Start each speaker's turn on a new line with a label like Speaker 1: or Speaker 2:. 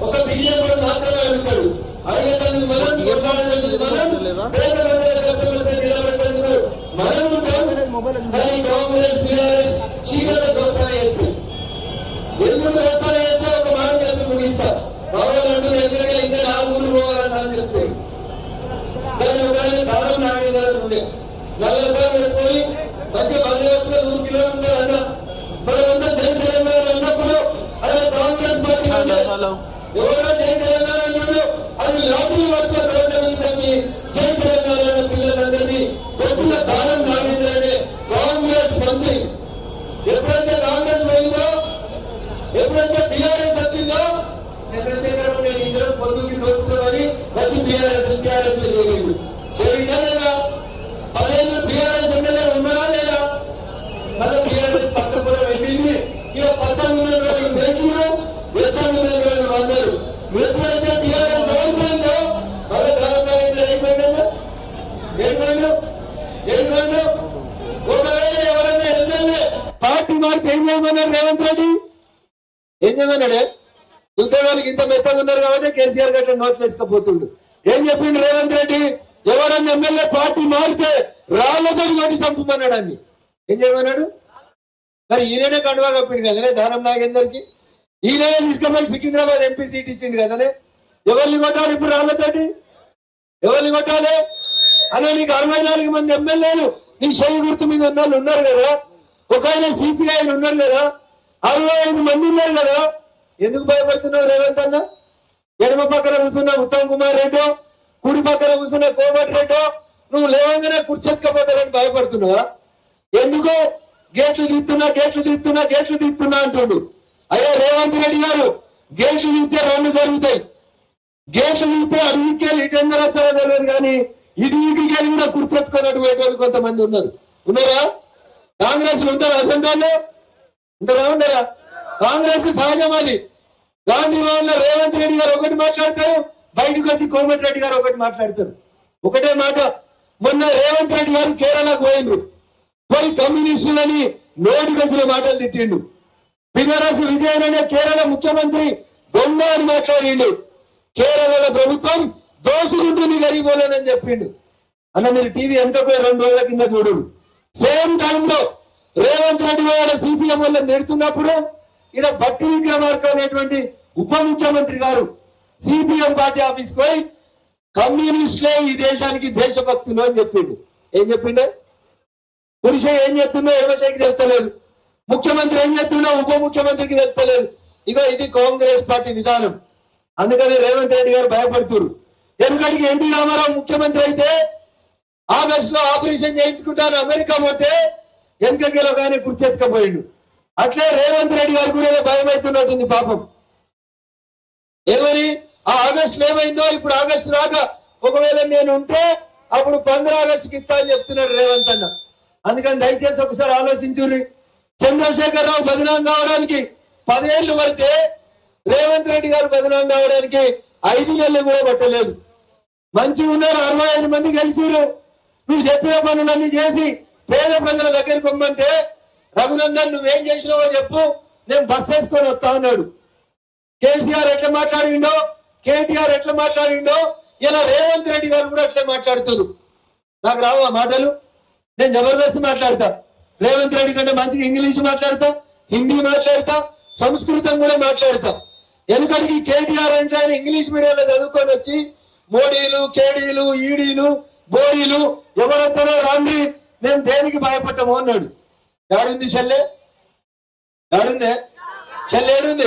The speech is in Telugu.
Speaker 1: ఒక బియ్యం కూడా మాత్రమే అడుగుతాడు. అడిగేందుకు కాంగ్రెస్ బీఆర్ఎస్ చీకటి దోషణ చేస్తుంది. ఎందుకు దోషణ చేస్తే ఒక మాట చెప్పి ముగిస్తా. కావాలంటూ ఎక్కడికి ఇంకా నా ఊరు పోవాలని చెప్తే దానం నాగేంద్ర ఉండే 40 పోయి మంచిగా 10 వస్తే 100 కిలోమీటర్లు అన్న మనమంతా జై తెలంగాణ అన్నప్పుడు అదే కాంగ్రెస్ పార్టీ ఎవరో జై తెలంగాణ అన్నాడు. అది లాభీ వర్గ ప్రజలకి జై తెలంగాణ పిల్లలందరినీ కొద్దిగా దానం నాగేంద్ర అనే కాంగ్రెస్ మంత్రి ఎప్పుడైతే కాంగ్రెస్ పోయిందో, ఎప్పుడైతే టీఆర్ఎస్ వచ్చిందో చంద్రశేఖర్ నేను ఇద్దరు పొద్దుకి దోచుతామని వచ్చి టీఆర్ఎస్ చేయలేదు. చేయండి లేదా? 10 ఏళ్ళు టీఆర్ఎస్ ఎమ్మెల్యే ఉన్నారా లేదా? మళ్ళీ టీఆర్ఎస్ పక్కన వెళ్ళింది. ఇక పచ్చని ఉన్న రోజులు తెలిసినా వెచ్చని ఉన్న రోజులు అందరూ ఎప్పుడైతే టీఆర్ఎస్ ఓడిపోయిందో మళ్ళీ ధర్మరాజు అయిపోయిందా? ఏడు ఒకవేళ ఎవరైనా ఎమ్మెల్యే పార్టీ మారితే ఏం చేయమన్నారు రేవంత్ రెడ్డి? ఏం చేయమన్నాడే? ఉద్యోగాలకు ఇంత మెత్తగా ఉన్నారు కాబట్టి కేసీఆర్ గట్ల నోట్లు వేసుకపోతుండు. ఏం చెప్పిండు రేవంత్ రెడ్డి? ఎవరన్నా ఎమ్మెల్యే పార్టీ మారితే రాళ్లతో కొట్టి చంపమన్నాడు అన్ని. ఏం చేయమన్నాడు? మరి ఈయననే కండువా కప్పిండు కదనే దానం నాగేందర్కి. ఈయననే తీసుకుపోయి సికింద్రాబాద్ ఎంపీ సీట్ ఇచ్చిండు కదనే. ఎవరిని కొట్టాలి ఇప్పుడు రాళ్లతోటి? ఎవరిని కొట్టాలి అనే? నీకు 64 మంది ఎమ్మెల్యేలు నీ షై గుర్తు మీద ఉన్న వాళ్ళు ఉన్నారు కదా. ఒక ఆయన సిపిఐ ఉన్నారు కదా. 65 మంది ఉన్నారు కదా. ఎందుకు భయపడుతున్నావు రేవంత్ అన్న? ఎడమ పక్కన కూర్చున్న ఉత్తమ్ కుమార్ రెడ్డో, కుడి పక్కన కూర్చున్న కోమటి రెడ్డో నువ్వు లేవంగానే కుర్చెత్కపోతారని భయపడుతున్నావా? ఎందుకు? గేట్లు తీస్తున్నా అంటుండు. అయ్యా రేవంత్ రెడ్డి గారు, గేట్లు తీస్తే 2 జరుగుతాయి. గేట్లు తీస్తే అడిగికెళ్ళి ఇటెందరూ వస్తారో తెలియదు కానీ ఇటుకెళ్ళి కూడా కుర్చెత్తుకున్నట్టు పోయేటోళ్ళు కొంతమంది ఉన్నారా? కాంగ్రెస్ ఉంటారా? అసెంబ్లీలో ఉండరా? కాంగ్రెస్ కు సహజం అది. గాంధీ భవన్ లో రేవంత్ రెడ్డి గారు ఒకటి మాట్లాడతారు, బయటకు వచ్చి కోమటి రెడ్డి గారు ఒకటి మాట్లాడతారు. ఒకటే మాట. మొన్న రేవంత్ రెడ్డి గారు కేరళకు పోయిండ్రు. పోయి కమ్యూనిస్టులని నోటికొచ్చిన మాటలు తిట్టిండు. పినరసి విజయన్ అనే కేరళ ముఖ్యమంత్రి దొంగ అని మాట్లాడిండు. కేరళ ప్రభుత్వం దోసుకుంటుంది గరీబోలేనని చెప్పిండు. అన్న మీరు టీవీ ఎంతకు 2 రోజుల కింద చూడు. సేమ్ టైంలో రేవంత్ రెడ్డి గారు సిపిఎం వల్ల నెడుతున్నప్పుడు ఇక్కడ భట్టి విక్రమార్క అనేటువంటి ఉప ముఖ్యమంత్రి గారు సిపిఎం పార్టీ ఆఫీస్ పోయి కమ్యూనిస్టులే ఈ దేశానికి దేశభక్తులు అని చెప్పిండు. ఏం చెప్పిండే? పురుష ఏం చెప్తుందో ఎర్రశేఖర్ తెలుస్తలేదు. ముఖ్యమంత్రి ఏం చెప్తుండో ఉప ముఖ్యమంత్రికి తెలుస్తలేదు. ఇగో ఇది కాంగ్రెస్ పార్టీ విధానం. అందుకని రేవంత్ రెడ్డి గారు భయపడుతున్నారు. ఎందుకంటే ఎన్టీ రామారావు ముఖ్యమంత్రి అయితే ఆగస్టులో ఆపరేషన్ చేయించుకుంటాను అమెరికా పోతే వెనకలో కానీ కుర్చెత్తుకపోయిండు. అట్లే రేవంత్ రెడ్డి గారు కూడా భయం అవుతున్నట్టుంది పాపం. ఏమని? ఆ ఆగస్టులో ఏమైందో ఇప్పుడు ఆగస్టు దాకా ఒకవేళ నేను ఉంటే అప్పుడు 15 ఆగస్టుకి ఇస్తా అని చెప్తున్నాడు రేవంత్ అన్న. అందుకని దయచేసి ఒకసారి ఆలోచించుర్రి. చంద్రశేఖర్ రావు బదనాం కావడానికి 10 ఏళ్లు పడితే రేవంత్ రెడ్డి గారు బదనాం కావడానికి 5 నెలలు కూడా పట్టలేదు. మంచిగా ఉన్నారు. 65 మంది గెలిచిరు. నువ్వు చెప్పిన పనులన్నీ చేసి పేద ప్రజల దగ్గరికి పొమ్మంటే రఘునందన్ నువ్వేం చేసినావో చెప్పు, నేను బస్ వేసుకొని వస్తా అన్నాడు. కేసీఆర్ ఎట్లా మాట్లాడిండో, కేటీఆర్ ఎట్లా మాట్లాడిండో ఇలా రేవంత్ రెడ్డి గారు కూడా అట్లే మాట్లాడుతున్నారు. నాకు రావు ఆ మాటలు. నేను జబర్దస్త్ మాట్లాడతా. రేవంత్ రెడ్డి కంటే మంచిగా ఇంగ్లీష్ మాట్లాడతా, హిందీ మాట్లాడతా, సంస్కృతం కూడా మాట్లాడతా. ఎందుకంటే కేటీఆర్ అంటే ఆయన ఇంగ్లీష్ మీడియంలో చదువుకొని వచ్చి మోడీలు, కేడీలు, ఈడీలు, బోడీలు ఎవరంతారో రాండి మేము దేనికి భయపడ్డాము అన్నాడు. ఏడుంది చెల్లె? ఏడుందే చెల్లె? ఏడుంది?